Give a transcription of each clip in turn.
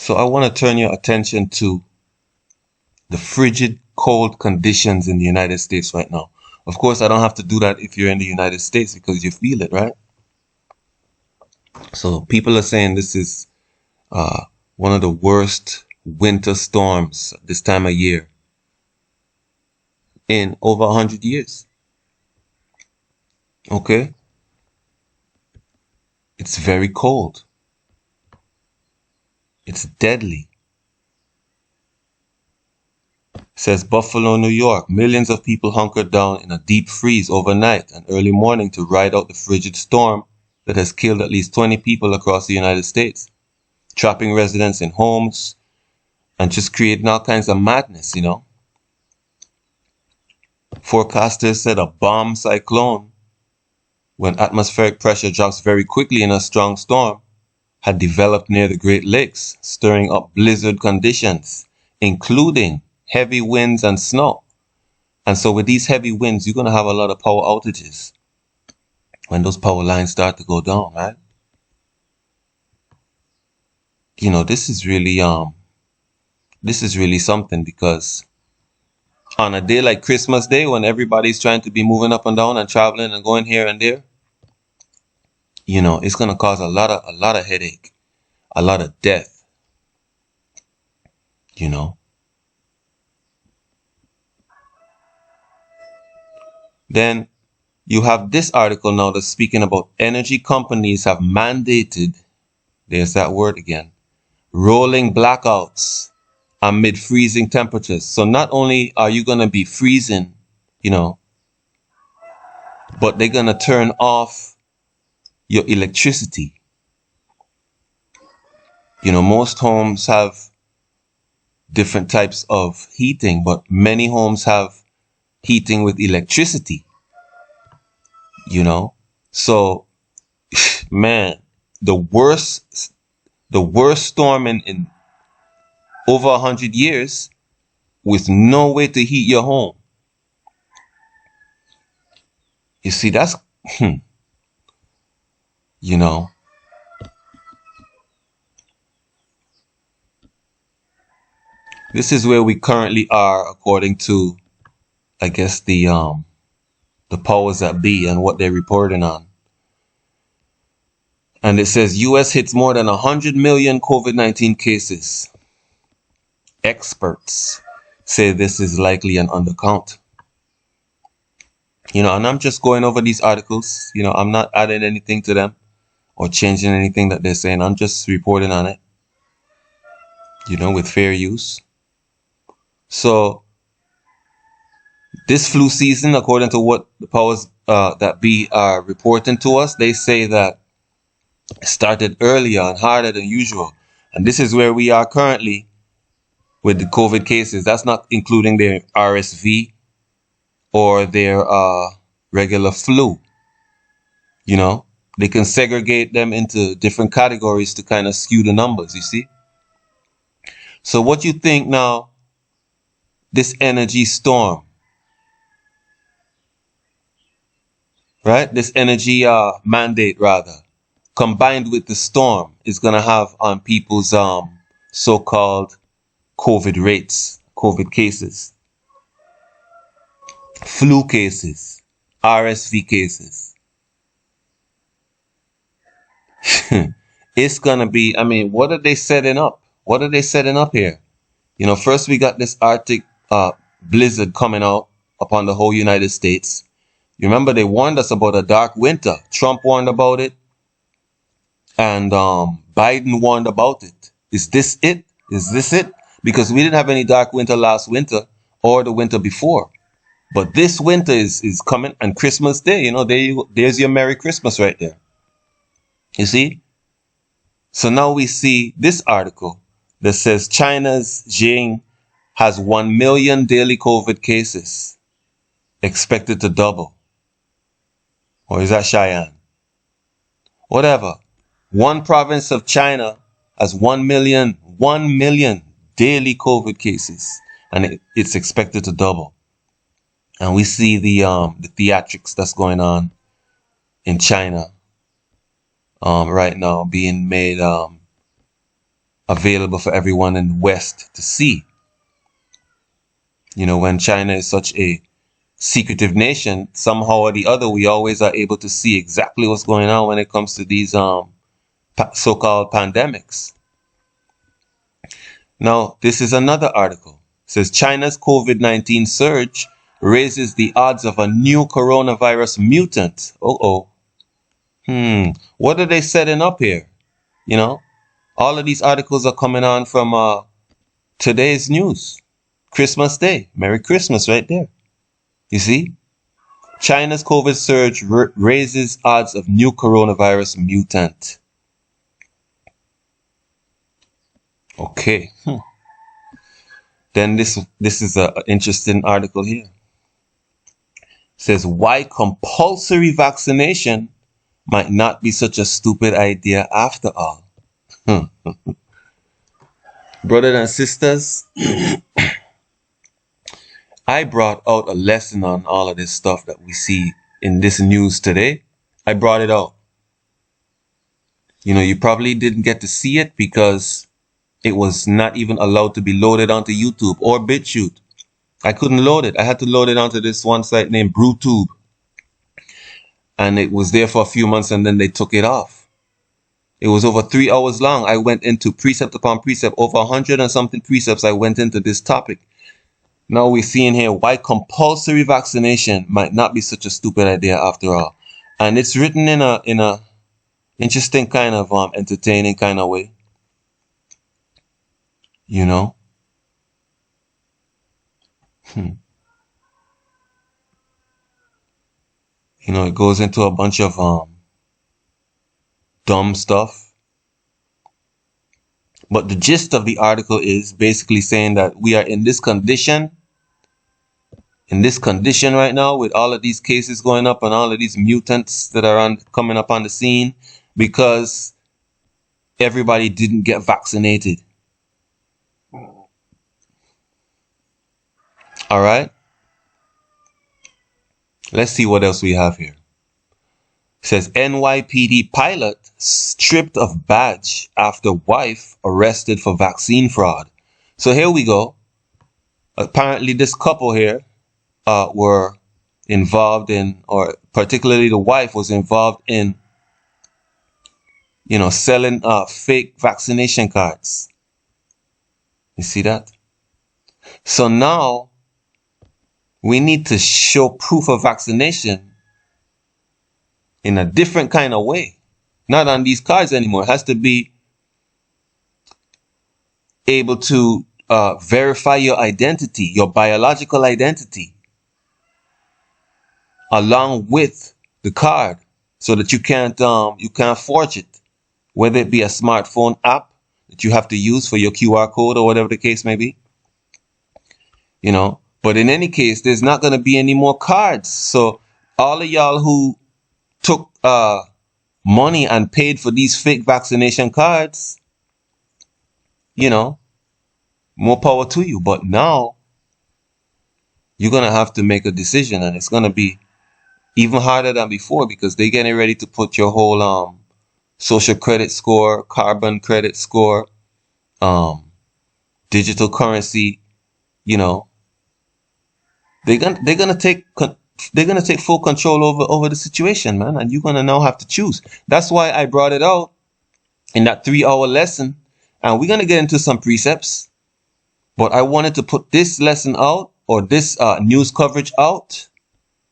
So I want to turn your attention to the frigid cold conditions in the United States right now. Of course, I don't have to do that if you're in the United States because you feel it, right? So people are saying this is one of the worst winter storms this time of year in over 100 years. Okay? It's very cold. It's deadly. Says Buffalo, New York. Millions of people hunkered down in a deep freeze overnight and early morning to ride out the frigid storm that has killed at least 20 people across the United States, trapping residents in homes and just creating all kinds of madness, you know. Forecasters said a bomb cyclone, when atmospheric pressure drops very quickly in a strong storm, had developed near the Great Lakes, stirring up blizzard conditions, including heavy winds and snow. And so with these heavy winds, you're going to have a lot of power outages when those power lines start to go down, right? You know, this is really something, because on a day like Christmas Day, when everybody's trying to be moving up and down and traveling and going here and there, you know, it's going to cause a lot of headache, a lot of death, you know. Then you have this article now that's speaking about energy companies have mandated, there's that word again, rolling blackouts amid freezing temperatures. So not only are you going to be freezing, you know, but they're going to turn off your electricity. You know, most homes have different types of heating, but many homes have heating with electricity, you know. So, man, the worst storm in over 100 years with no way to heat your home. You see, that's, you know, this is where we currently are, according to, I guess, the powers that be and what they're reporting on. And it says U.S. hits more than 100 million COVID-19 cases. Experts say this is likely an undercount. You know, and I'm just going over these articles. You know, I'm not adding anything to them or changing anything that they're saying. I'm just reporting on it, you know, with fair use. So this flu season, according to what the powers that be are reporting to us, they say that it started earlier and harder than usual. And this is where we are currently with the COVID cases. That's not including their RSV or their regular flu. You know, they can segregate them into different categories to kind of skew the numbers, you see. So what you think now, this energy storm, right? This energy mandate, rather, combined with the storm, is going to have on people's so-called COVID rates, COVID cases, flu cases, RSV cases. It's going to be, I mean, what are they setting up? What are they setting up here? You know, first we got this Arctic blizzard coming out upon the whole United States. You remember they warned us about a dark winter. Trump warned about it. And Biden warned about it. Is this it? Is this it? Because we didn't have any dark winter last winter or the winter before. But this winter is coming, and Christmas Day, you know, there's your Merry Christmas right there. You see? So now we see this article that says China's Jing has 1 million daily COVID cases, expected to double. Or is that Cheyenne? Whatever. One province of China has 1 million daily COVID cases, and it's expected to double. And we see the theatrics that's going on in China right now being made available for everyone in the West to see. You know, when China is such a secretive nation, somehow or the other, we always are able to see exactly what's going on when it comes to these so-called pandemics. Now, this is another article. It says China's COVID-19 surge raises the odds of a new coronavirus mutant. What are they setting up here? You know, all of these articles are coming on from today's news. Christmas Day. Merry Christmas right there. You see? China's COVID surge raises odds of new coronavirus mutant. Okay. Then this is an interesting article here. It says why compulsory vaccination might not be such a stupid idea after all. Brothers and sisters, I brought out a lesson on all of this stuff that we see in this news today. I brought it out. You know, you probably didn't get to see it because it was not even allowed to be loaded onto YouTube or BitChute. I couldn't load it. I had to load it onto this one site named BrewTube. And it was there for a few months and then they took it off. It was over 3 hours long. I went into precept upon precept, over 100 and something precepts. I went into this topic. Now we're seeing here why compulsory vaccination might not be such a stupid idea after all. And it's written in a interesting kind of entertaining kind of way. You know? You know, it goes into a bunch of dumb stuff. But the gist of the article is basically saying that we are in this condition right now with all of these cases going up and all of these mutants that are coming up on the scene because everybody didn't get vaccinated. All right. Let's see what else we have here. It says NYPD pilot stripped of badge after wife arrested for vaccine fraud. So here we go. Apparently this couple here were involved in, or particularly the wife was involved in, you know, selling fake vaccination cards. You see that? So now we need to show proof of vaccination in a different kind of way. Not on these cards anymore. It has to be able to verify your identity, your biological identity, along with the card, so that you can't forge it. Whether it be a smartphone app that you have to use for your QR code or whatever the case may be. You know. But in any case, there's not going to be any more cards. So all of y'all who took money and paid for these fake vaccination cards, you know, more power to you. But now you're going to have to make a decision, and it's going to be even harder than before because they're getting ready to put your whole social credit score, carbon credit score, digital currency, you know. They're gonna take full control over the situation, man, and you're gonna now have to choose. That's why I brought it out in that 3-hour lesson, and we're gonna get into some precepts. But I wanted to put this lesson out, or this news coverage out,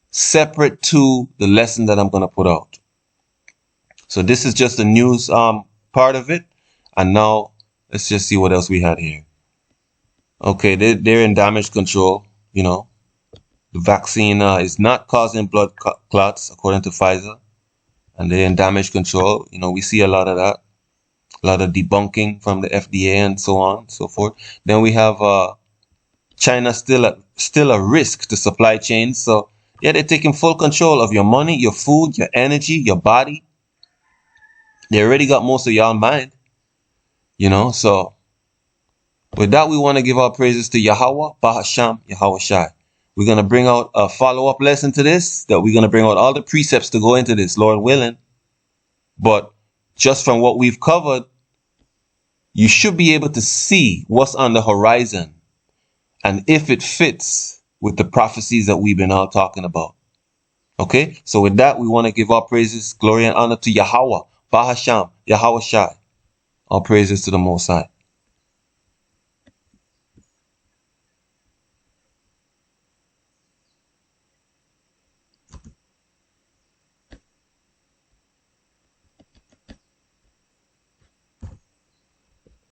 separate to the lesson that I'm gonna put out. So this is just the news part of it, and now let's just see what else we had here. Okay, they're in damage control, you know. The vaccine is not causing blood clots, according to Pfizer. And they're in damage control. You know, we see a lot of that. A lot of debunking from the FDA and so on and so forth. Then we have China still a risk to supply chains. So, yeah, they're taking full control of your money, your food, your energy, your body. They already got most of y'all mind. You know, so with that, we want to give our praises to Yahweh, Bahasham, Yahweh Shai. We're going to bring out a follow-up lesson to this, that we're going to bring out all the precepts to go into this, Lord willing. But just from what we've covered, you should be able to see what's on the horizon and if it fits with the prophecies that we've been all talking about. Okay, so with that, we want to give our praises, glory, and honor to Yahweh, Bahasham, Yahweh Shai. All praises to the Most High.